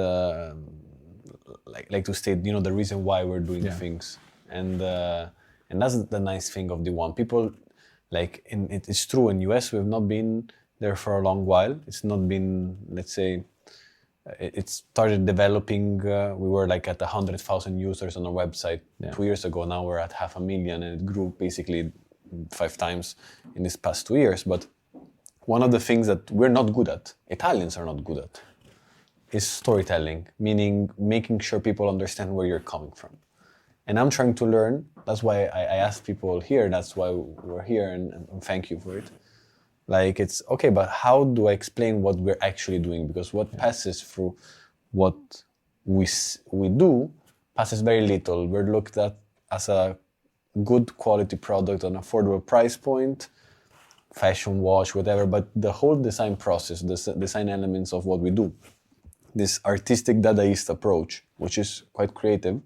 like to state, you know, the reason why we're doing things. And that's the nice thing of D1. People, like, it's true, in US we've not been there for a long while. It's not been, let's say, it started developing, we were like at 100,000 users on our website 2 years ago. Now we're at 500,000, and it grew basically 5 times in these past 2 years. But one of the things that we're not good at, Italians are not good at, is storytelling, meaning making sure people understand where you're coming from. And I'm trying to learn. That's why I asked people here, that's why we're here, and thank you for it. Like, it's okay, but how do I explain what we're actually doing? Because what passes through what we do passes very little. We're looked at as a good quality product, an affordable price point, fashion watch, whatever, but the whole design process, the design elements of what we do, this artistic Dadaist approach, which is quite creative,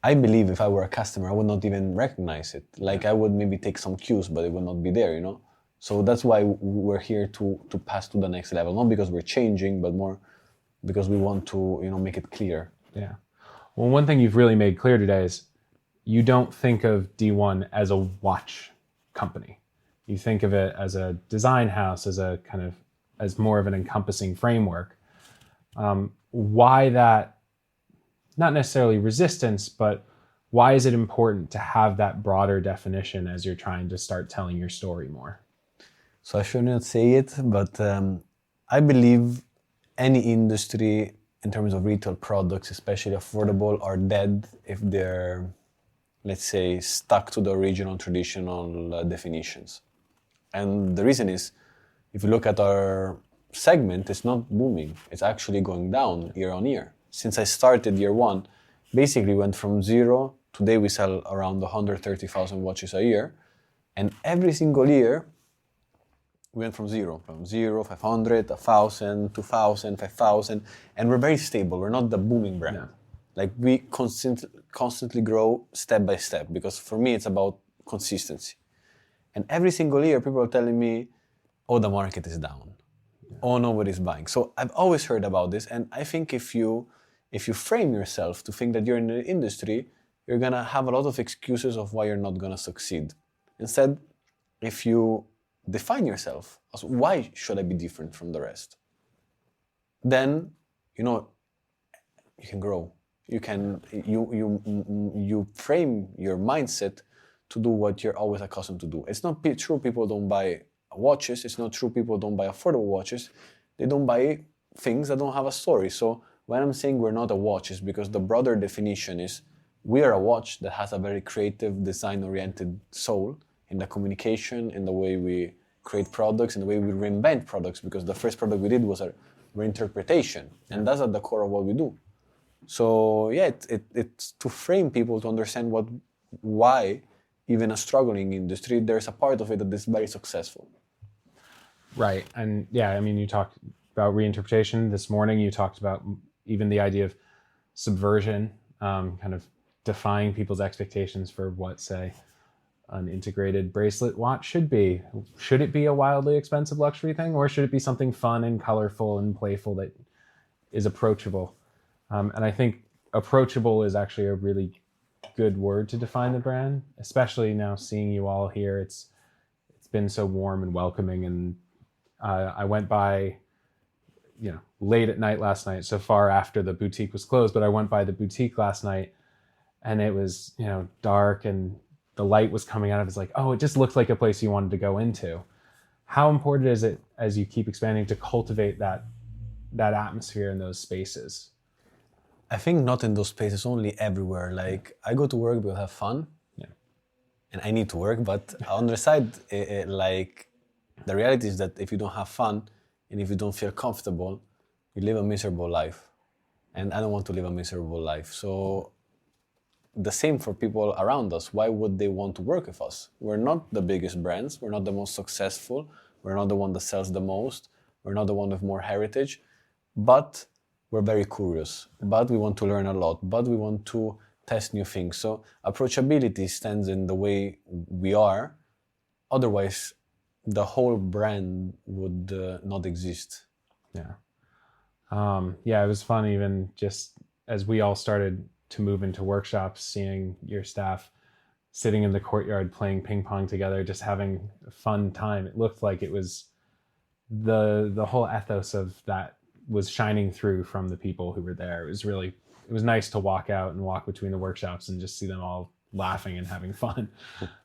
I believe if I were a customer, I would not even recognize it. Like I would maybe take some cues, but it would not be there, you know? So that's why we're here to pass to the next level, not because we're changing, but more because we want to, you know, make it clear. Yeah. Well, one thing you've really made clear today is you don't think of D1 as a watch company. You think of it as a design house, as a kind of, as more of an encompassing framework. Why that, not necessarily resistance, but why is it important to have that broader definition as you're trying to start telling your story more? So I should not say it, but I believe any industry in terms of retail products, especially affordable, are dead if they're, let's say, stuck to the original traditional definitions. And the reason is, if you look at our segment, it's not booming. It's actually going down year on year. Since I started year one, basically went from zero. Today we sell around 130,000 watches a year. And every single year, we went from 500, 1,000, 2,000, 5,000. And we're very stable. We're not the booming brand. Yeah. Like we constantly grow step by step, because for me, it's about consistency. And every single year, people are telling me, oh, the market is down. Oh, nobody's buying. So I've always heard about this. And I think if you frame yourself to think that you're in the industry, you're going to have a lot of excuses of why you're not going to succeed. Instead, if you define yourself as why should I be different from the rest, then, you know, you can grow. You can, you frame your mindset to do what you're always accustomed to do. It's not true people don't buy watches. It's not true people don't buy affordable watches. They don't buy things that don't have a story. So when I'm saying we're not a watch, is because the broader definition is we are a watch that has a very creative, design-oriented soul in the communication, in the way we create products, in the way we reinvent products, because the first product we did was a reinterpretation, and that's at the core of what we do. So yeah, it's to frame people to understand why even a struggling industry, there's a part of it that is very successful. Right. And yeah, I mean, you talked about reinterpretation this morning. You talked about even the idea of subversion, kind of defying people's expectations for what, say, an integrated bracelet watch should be. Should it be a wildly expensive luxury thing, or should it be something fun and colorful and playful that is approachable? And I think approachable is actually a really good word to define the brand, especially now seeing you all here. It's been so warm and welcoming. And I went by, you know, late at night last night, so far after the boutique was closed, but I went by the boutique last night and it was, you know, dark and the light was coming out of it. It's like, oh, it just looked like a place you wanted to go into. How important is it, as you keep expanding, to cultivate that atmosphere in those spaces? I think not in those spaces, only everywhere. Like I go to work because I have fun, and I need to work. But on the side, like the reality is that if you don't have fun and if you don't feel comfortable, you live a miserable life. And I don't want to live a miserable life. So the same for people around us. Why would they want to work with us? We're not the biggest brands. We're not the most successful. We're not the one that sells the most. We're not the one with more heritage. But we're very curious, but we want to learn a lot, but we want to test new things. So approachability stands in the way we are. Otherwise, the whole brand would not exist. Yeah. Yeah, it was fun even just as we all started to move into workshops, seeing your staff sitting in the courtyard playing ping pong together, just having a fun time. It looked like it was the whole ethos of that was shining through from the people who were there. It was nice to walk out and walk between the workshops and just see them all laughing and having fun.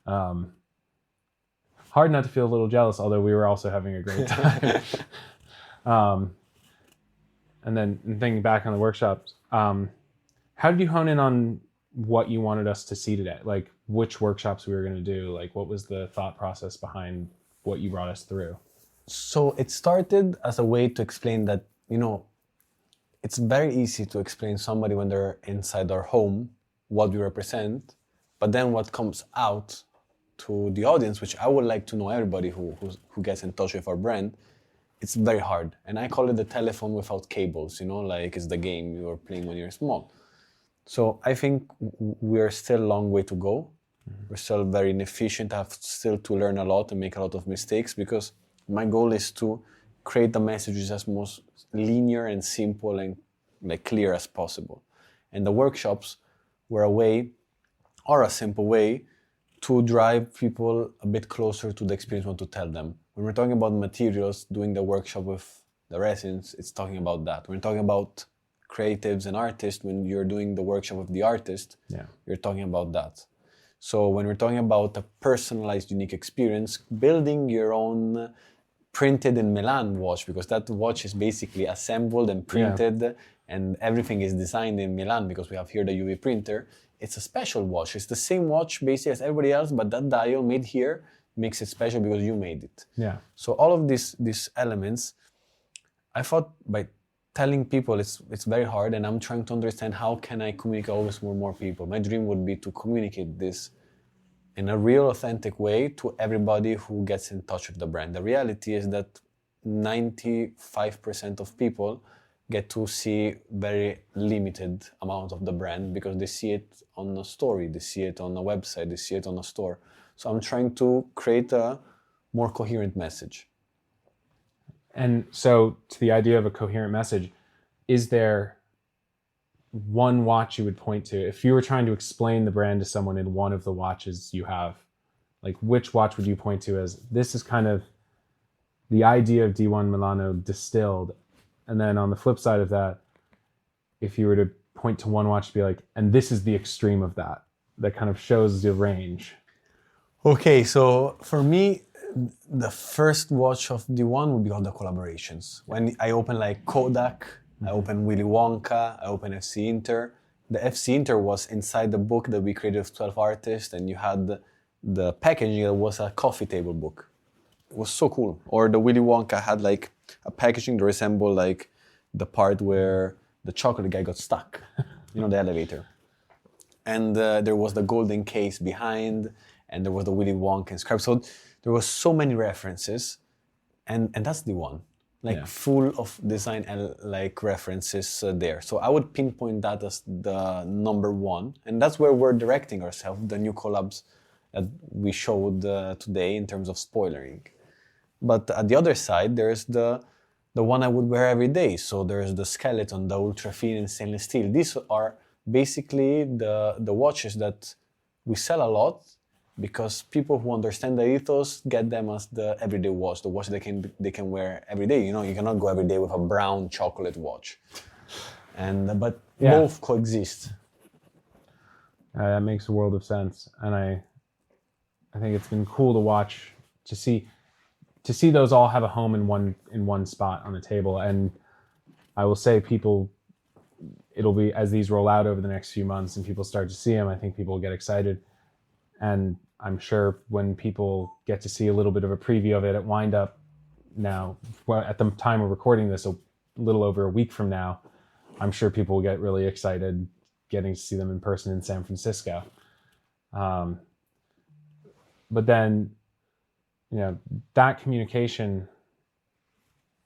Hard not to feel a little jealous, although we were also having a great time. And then thinking back on the workshops, how did you hone in on what you wanted us to see today? Like which workshops we were going to do? Like what was the thought process behind what you brought us through? So it started as a way to explain that, you know, it's very easy to explain somebody when they're inside our home what we represent, but then what comes out to the audience, which I would like to know everybody who gets in touch with our brand, it's very hard. And I call it the telephone without cables, like it's the game you are playing when you're small. So I think we're still a long way to go. We're still very inefficient. I have still to learn a lot and make a lot of mistakes, because my goal is to create the messages as most linear and simple and clear as possible. And the workshops were a simple way to drive people a bit closer to the experience we want to tell them. When we're talking about materials, doing the workshop with the residents, it's talking about that. When we're talking about creatives and artists, when you're doing the workshop with the artist, you're talking about that. So when we're talking about a personalized, unique experience, building your own printed in Milan watch, because that watch is basically assembled and printed, and everything is designed in Milan because we have here the UV printer. It's a special watch. It's the same watch basically as everybody else, but that dial made here makes it special because you made it. Yeah. So all of these elements, I thought by telling people it's very hard, and I'm trying to understand how can I communicate always more people. My dream would be to communicate this in a real authentic way to everybody who gets in touch with the brand. The reality is that 95% of people get to see very limited amount of the brand because they see it on a story, they see it on a website, they see it on a store. So I'm trying to create a more coherent message. And so to the idea of a coherent message, is there one watch you would point to? If you were trying to explain the brand to someone in one of the watches you have, like which watch would you point to as this is kind of the idea of D1 Milano distilled? And then on the flip side of that, if you were to point to one watch to be like, and this is the extreme of that kind of shows the range. Okay, so for me, the first watch of D1 would be all the collaborations. When I open like Kodak, I open Willy Wonka, I open FC Inter. The FC Inter was inside the book that we created with 12 artists, and you had the packaging that was a coffee table book. It was so cool. Or the Willy Wonka had like a packaging that resembled like the part where the chocolate guy got stuck, the elevator. And there was the golden case behind, and there was the Willy Wonka inscribed. So there was so many references, and that's the one, full of design and references there. So I would pinpoint that as the number one, and that's where we're directing ourselves, the new collabs that we showed today in terms of spoilering. But at the other side, there's the one I would wear every day. So there's the skeleton, the ultra thin and stainless steel. These are basically the watches that we sell a lot, because people who understand the ethos get them as the everyday watch, the watch they can wear every day. You cannot go every day with a brown chocolate watch, but both coexist. That makes a world of sense, and I think it's been cool to watch, to see those all have a home in one spot on the table. And I will say, it'll be, as these roll out over the next few months and people start to see them, I think people will get excited. And I'm sure when people get to see a little bit of a preview of it at Wind Up now, at the time of recording this, a little over a week from now, I'm sure people will get really excited getting to see them in person in San Francisco. But then, that communication,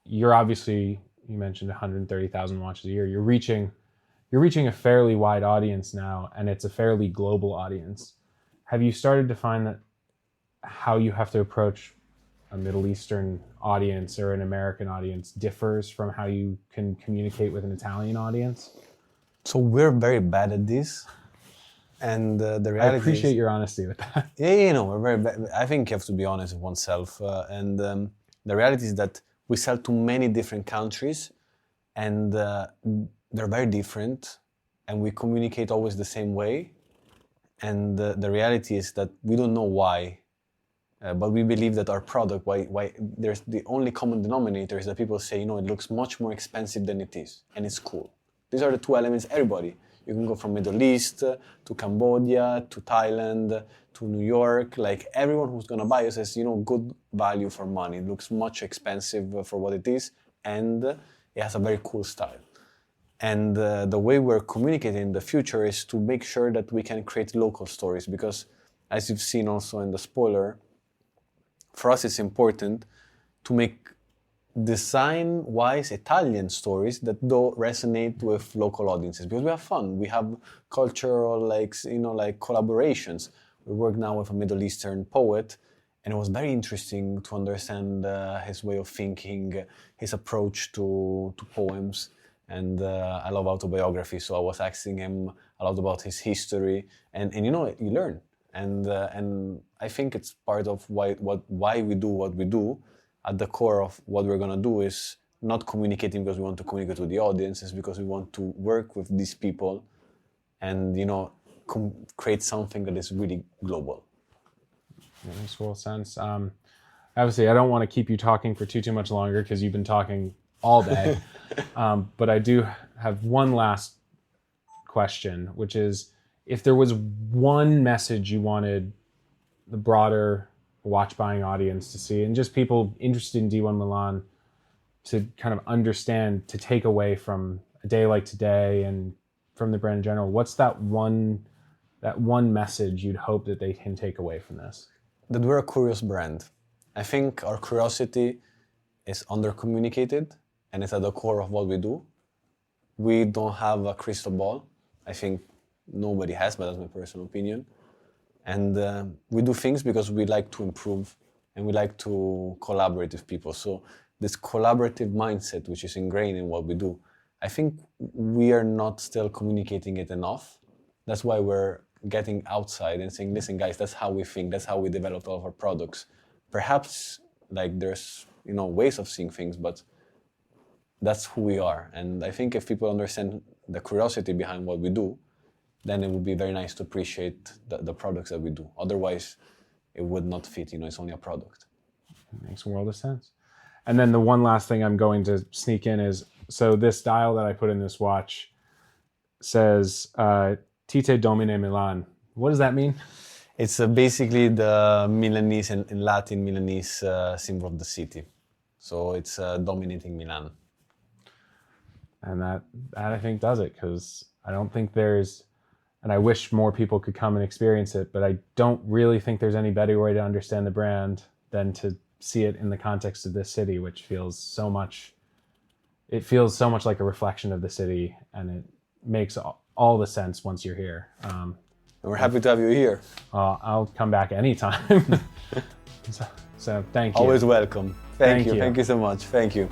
you mentioned 130,000 watches a year. You're reaching a fairly wide audience now, and it's a fairly global audience. Have you started to find that how you have to approach a Middle Eastern audience or an American audience differs from how you can communicate with an Italian audience? So we're very bad at this. And the reality I appreciate your honesty with that. Yeah, we're very bad. I think you have to be honest with oneself. The reality is that we sell to many different countries, and they're very different, and we communicate always the same way. And the reality is that we don't know why, but we believe that our product, why there's the only common denominator is that people say, it looks much more expensive than it is, and it's cool. These are the two elements. Everybody, you can go from Middle East to Cambodia to Thailand to New York. Everyone who's gonna buy it says, good value for money. It looks much expensive for what it is, and it has a very cool style. And the way we're communicating in the future is to make sure that we can create local stories, because as you've seen also in the spoiler, for us it's important to make design-wise Italian stories that do resonate with local audiences, because we have fun. We have cultural, like collaborations. We work now with a Middle Eastern poet, and it was very interesting to understand his way of thinking, his approach to poems. And I love autobiography, so I was asking him a lot about his history, and you learn. And I think it's part of why we do what we do. At the core of what we're gonna do is not communicating because we want to communicate with the audience, it's because we want to work with these people and create something that is really global. That makes full sense. Obviously, I don't want to keep you talking for too much longer because you've been talking all day. But I do have one last question, which is, if there was one message you wanted the broader watch buying audience to see, and just people interested in D1 Milan to kind of understand, to take away from a day like today and from the brand in general, what's that one message you'd hope that they can take away from this? That we're a curious brand. I think our curiosity is under-communicated, and it's at the core of what we do. We don't have a crystal ball. I think nobody has, but that's my personal opinion. And we do things because we like to improve and we like to collaborate with people. So this collaborative mindset, which is ingrained in what we do, I think we are not still communicating it enough. That's why we're getting outside and saying, listen guys, that's how we think, that's how we develop all of our products. Perhaps there's ways of seeing things, but that's who we are. And I think if people understand the curiosity behind what we do, then it would be very nice to appreciate the products that we do. Otherwise, it would not fit, it's only a product. It makes a world of sense. And then the one last thing I'm going to sneak in is, so this dial that I put in this watch says, Tite Domine Milan. What does that mean? It's basically the Milanese, in Latin, Milanese symbol of the city. So it's dominating Milan. And that I think does it, because I don't think there's, and I wish more people could come and experience it, but I don't really think there's any better way to understand the brand than to see it in the context of this city, which feels so much like a reflection of the city, and it makes all the sense once you're here. And we're happy to have you here. I'll come back anytime. So thank you. Always welcome. Thank you. Thank you so much. Thank you.